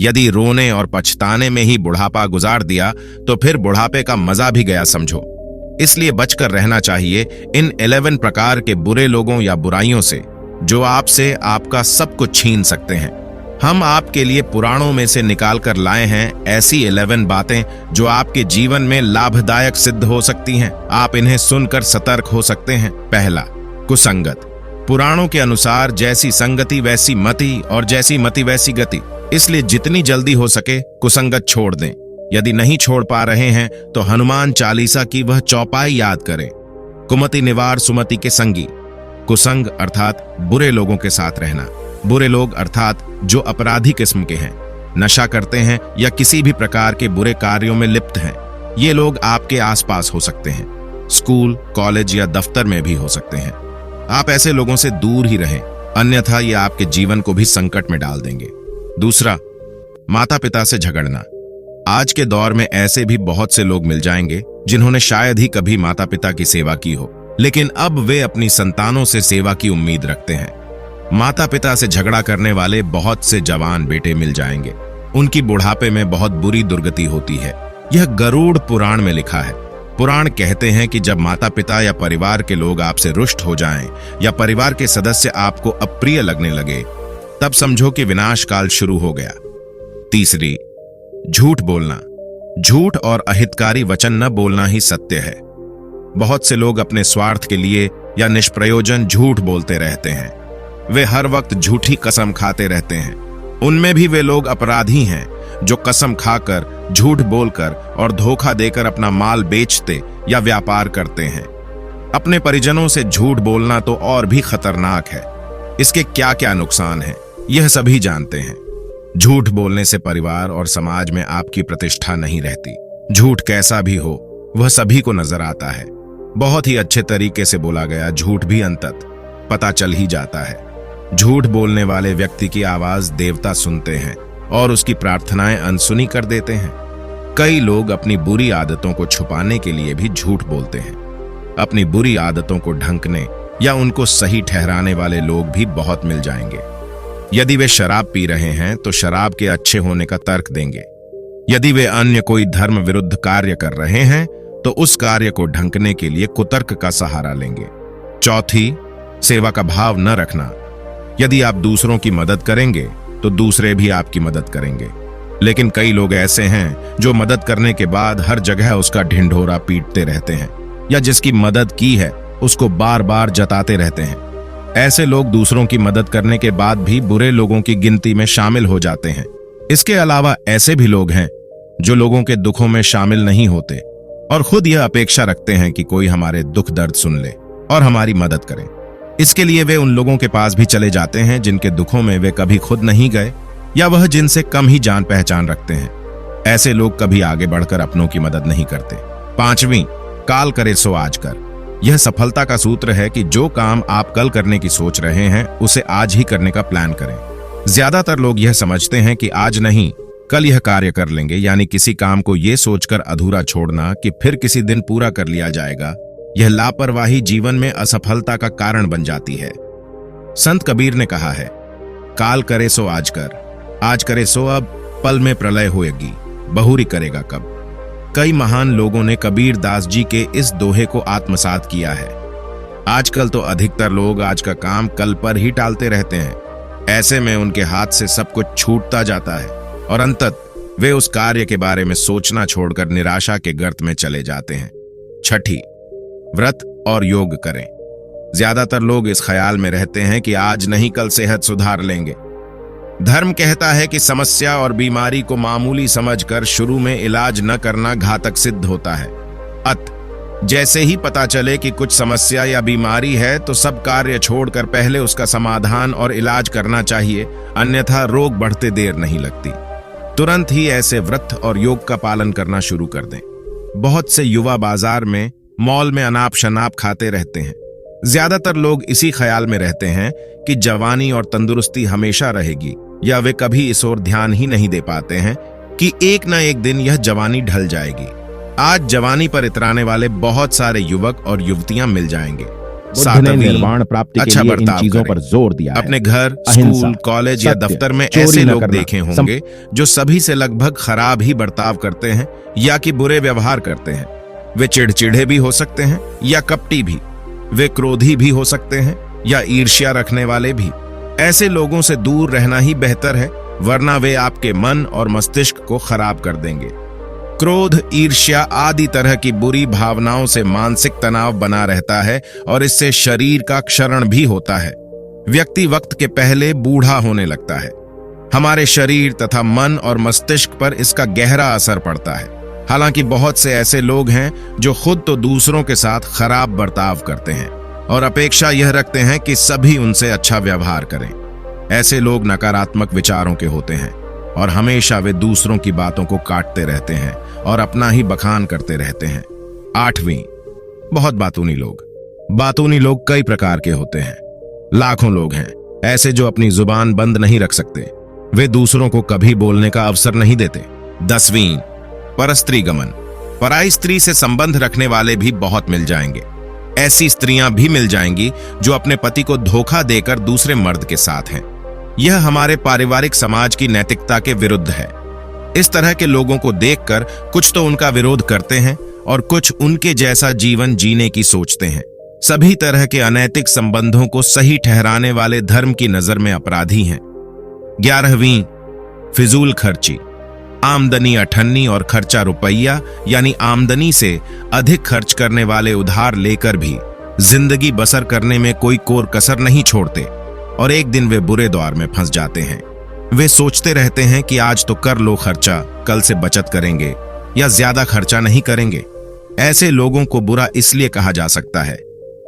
यदि रोने और पछताने में ही बुढ़ापा गुजार दिया तो फिर बुढ़ापे का मजा भी गया समझो। इसलिए बचकर रहना चाहिए इन 11 प्रकार के बुरे लोगों या बुराइयों से जो आपसे आपका सब कुछ छीन सकते हैं। हम आपके लिए पुराणों में से निकाल कर लाए हैं ऐसी 11 बातें जो आपके जीवन में लाभदायक सिद्ध हो सकती हैं। आप इन्हें सुनकर सतर्क हो सकते हैं। पहला, कुसंगत। पुराणों के अनुसार जैसी संगति वैसी मति और जैसी मति वैसी गति। इसलिए जितनी जल्दी हो सके कुसंगत छोड़ दें। यदि नहीं छोड़ पा रहे हैं तो हनुमान चालीसा की वह चौपाई याद करें, कुमति निवार सुमति के संगी। कुसंग अर्थात बुरे लोगों के साथ रहना। बुरे लोग अर्थात जो अपराधी किस्म के हैं, नशा करते हैं या किसी भी प्रकार के बुरे कार्यों में लिप्त हैं। ये लोग आपके आसपास हो सकते हैं, स्कूल, कॉलेज या दफ्तर में भी हो सकते हैं। आप ऐसे लोगों से दूर ही रहें, अन्यथा ये आपके जीवन को भी संकट में डाल देंगे। दूसरा, माता पिता से झगड़ना। आज के दौर में ऐसे भी बहुत से लोग मिल जाएंगे जिन्होंने शायद ही कभी माता पिता की सेवा की हो, लेकिन अब वे अपनी संतानों से सेवा की उम्मीद रखते हैं। माता पिता से झगड़ा करने वाले बहुत से जवान बेटे मिल जाएंगे। उनकी बुढ़ापे में बहुत बुरी दुर्गति होती है। यह गरुड़ पुराण में लिखा है। पुराण कहते हैं कि जब माता पिता या परिवार के लोग आपसे रुष्ट हो जाएं या परिवार के सदस्य आपको अप्रिय लगने लगे, तब समझो कि विनाश काल शुरू हो गया। तीसरी, झूठ बोलना। झूठ और अहितकारी वचन न बोलना ही सत्य है। बहुत से लोग अपने स्वार्थ के लिए या निष्प्रयोजन झूठ बोलते रहते हैं। वे हर वक्त झूठी कसम खाते रहते हैं। उनमें भी वे लोग अपराधी हैं जो कसम खाकर, झूठ बोलकर और धोखा देकर अपना माल बेचते या व्यापार करते हैं। अपने परिजनों से झूठ बोलना तो और भी खतरनाक है। इसके क्या क्या नुकसान हैं, यह सभी जानते हैं। झूठ बोलने से परिवार और समाज में आपकी प्रतिष्ठा नहीं रहती। झूठ कैसा भी हो, वह सभी को नजर आता है। बहुत ही अच्छे तरीके से बोला गया झूठ भी अंतत पता चल ही जाता है। झूठ बोलने वाले व्यक्ति की आवाज देवता सुनते हैं और उसकी प्रार्थनाएं अनसुनी कर देते हैं। कई लोग अपनी बुरी आदतों को छुपाने के लिए भी झूठ बोलते हैं। अपनी बुरी आदतों को ढंकने या उनको सही ठहराने वाले लोग भी बहुत मिल जाएंगे। यदि वे शराब पी रहे हैं तो शराब के अच्छे होने का तर्क देंगे। यदि वे अन्य कोई धर्म विरुद्ध कार्य कर रहे हैं तो उस कार्य को ढंकने के लिए कुतर्क का सहारा लेंगे। चौथी, सेवा का भाव न रखना। यदि आप दूसरों की मदद करेंगे तो दूसरे भी आपकी मदद करेंगे, लेकिन कई लोग ऐसे हैं जो मदद करने के बाद हर जगह उसका ढिंढोरा पीटते रहते हैं या जिसकी मदद की है उसको बार बार जताते रहते हैं। ऐसे लोग दूसरों की मदद करने के बाद भी बुरे लोगों की गिनती में शामिल हो जाते हैं। इसके अलावा ऐसे भी लोग हैं जो लोगों के दुखों में शामिल नहीं होते और खुद यह अपेक्षा रखते हैं कि कोई हमारे दुख दर्द सुन ले और हमारी मदद करे। इसके लिए वे उन लोगों के पास भी चले जाते हैं जिनके दुखों में वे कभी खुद नहीं गए या वह जिनसे कम ही जान पहचान रखते हैं। ऐसे लोग कभी आगे बढ़कर अपनों की मदद नहीं करते। पांचवीं, काल करे सो आज कर। यह सफलता का सूत्र है कि जो काम आप कल करने की सोच रहे हैं उसे आज ही करने का प्लान करें। ज्यादातर लोग यह समझते हैं कि आज नहीं कल यह कार्य कर लेंगे, यानी किसी काम को यह सोचकर अधूरा छोड़ना कि फिर किसी दिन पूरा कर लिया जाएगा। यह लापरवाही जीवन में असफलता का कारण बन जाती है। संत कबीर ने कहा है, काल करे सो आज कर, आज करे सो अब, पल में प्रलय होएगी, बहुरी करेगा कब। कई महान लोगों ने कबीर दास जी के इस दोहे को आत्मसात किया है। आजकल तो अधिकतर लोग आज का काम कल पर ही टालते रहते हैं। ऐसे में उनके हाथ से सब कुछ छूटता जाता है और अंतत वे उस कार्य के बारे में सोचना छोड़कर निराशा के गर्त में चले जाते हैं। छठी, व्रत और योग करें। ज्यादातर लोग इस ख्याल में रहते हैं कि आज नहीं कल सेहत सुधार लेंगे। धर्म कहता है कि समस्या और बीमारी को मामूली समझकर शुरू में इलाज न करना घातक सिद्ध होता है। जैसे ही पता चले कि कुछ समस्या या बीमारी है तो सब कार्य छोड़कर पहले उसका समाधान और इलाज करना चाहिए, अन्यथा रोग बढ़ते देर नहीं लगती। तुरंत ही ऐसे व्रत और योग का पालन करना शुरू कर दें। बहुत से युवा बाजार में, मॉल में अनाप शनाप खाते रहते हैं। ज्यादातर लोग इसी ख्याल में रहते हैं कि जवानी और तंदुरुस्ती हमेशा रहेगी, या वे कभी इस ओर ध्यान ही नहीं दे पाते हैं कि एक न एक दिन यह जवानी ढल जाएगी। आज जवानी पर इतराने वाले बहुत सारे युवक और युवतियां मिल जाएंगे। बुद्ध ने निर्वाण प्राप्ति के लिए इन चीजों पर जोर दिया है। अपने घर, अहिंसा, स्कूल, कॉलेज या सत्य, दफ्तर में चोरी ऐसे न लोग करना, देखे होंगे जो सभी से लगभग खराब ही बर्ताव करते हैं या कि बुरे व्यवहार करते हैं। वे चिड़चिड़े भी हो सकते हैं या कपटी भी। वे क्रोधी भी हो सकते हैं या ईर्ष्या रखने वाले भी। ऐसे लोगों से दूर रहना ही बेहतर है, वरना वे आपके मन और मस्तिष्क को खराब कर देंगे। क्रोध, ईर्ष्या आदि तरह की बुरी भावनाओं से मानसिक तनाव बना रहता है और इससे शरीर का क्षरण भी होता है। व्यक्ति वक्त के पहले बूढ़ा होने लगता है। हमारे शरीर तथा मन और मस्तिष्क पर इसका गहरा असर पड़ता है। हालांकि बहुत से ऐसे लोग हैं जो खुद तो दूसरों के साथ खराब बर्ताव करते हैं और अपेक्षा यह रखते हैं कि सभी उनसे अच्छा व्यवहार करें। ऐसे लोग नकारात्मक विचारों के होते हैं और हमेशा वे दूसरों की बातों को काटते रहते हैं और अपना ही बखान करते रहते हैं। 8वीं, बहुत बातूनी लोग। बातूनी लोग कई प्रकार के होते हैं। लाखों लोग हैं ऐसे जो अपनी जुबान बंद नहीं रख सकते। वे दूसरों को कभी बोलने का अवसर नहीं देते। 10वीं, परस्त्री गमन। पराई स्त्री से संबंध रखने वाले भी बहुत मिल जाएंगे। ऐसी स्त्रियां भी मिल जाएंगी जो अपने पति को धोखा देकर दूसरे मर्द के साथ हैं। यह हमारे पारिवारिक समाज की नैतिकता के विरुद्ध है। इस तरह के लोगों को देखकर कुछ तो उनका विरोध करते हैं और कुछ उनके जैसा जीवन जीने की सोचते हैं। सभी तरह के अनैतिक संबंधों को सही ठहराने वाले धर्म की नजर में अपराधी हैं। 11वीं, फिजूल खर्ची। आमदनी अठन्नी और खर्चा रुपया, यानी आमदनी से अधिक खर्च करने वाले उधार लेकर भी जिंदगी बसर करने में कोई कोर कसर नहीं छोड़ते और एक दिन वे बुरे दौर में फंस जाते हैं। वे सोचते रहते हैं कि आज तो कर लो खर्चा, कल से बचत करेंगे या ज्यादा खर्चा नहीं करेंगे। ऐसे लोगों को बुरा इसलिए कहा जा सकता है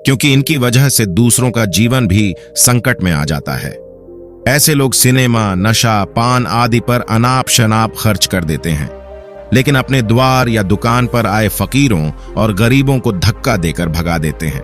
क्योंकि इनकी वजह से दूसरों का जीवन भी संकट में आ जाता है। ऐसे लोग सिनेमा, नशा, पान आदि पर अनाप शनाप खर्च कर देते हैं, लेकिन अपने द्वार या दुकान पर आए फकीरों और गरीबों को धक्का देकर भगा देते हैं।